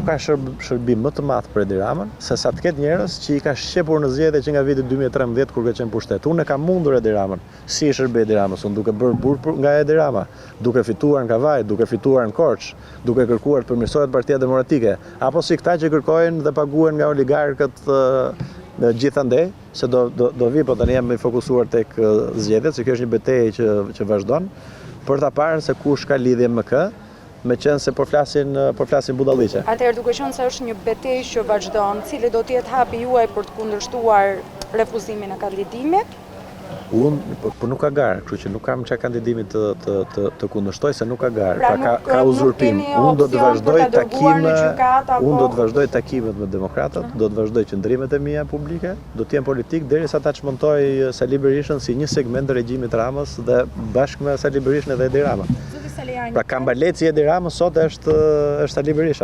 nuk ka shërbim më të madh për Edi Ramën, se sa të ketë njerëz që i ka shqepur në zgjedhje që nga viti 2013 kur ka qenë pushtet. Unë e kam mundur Edi Ramën, si i shërbej Edi Ramës, unë duke bërë burr nga Edi Rama, duke fituar në Kavaj, duke fituar në Korç, duke kërkuar të përmirësohet Partia Demokratike, apo si këta që kërkojnë dhe paguhen nga oligarkët gjithandej, se do vi, po tani jam i fokusuar tek zgjedhjet, se kjo është një betejë që vazhdon, për ta parë se kush ka lidhje me kë, me qenë se po flasin budalliqe. Atëherë duke qenë se është një betejë që vazhdon, cili do të jetë hapi juaj për të kundërshtuar refuzimin e kandidimit? Unë, por nuk ka garë, kështu që nuk kam çka kandidimin të kundërshtoj, se nuk ka garë. Pra ka uzurpim. Unë do të vazhdoj takimet me demokratët, do të vazhdoj qëndrimet e mia publike, do të jem politik derisa ta çmontoj Sali Berishën si një segment të regjimit Ramës dhe bashkë me Sali Berishën edhe Edi Rama. Pra kambaleci Edi Ramës sot është Sali Berisha.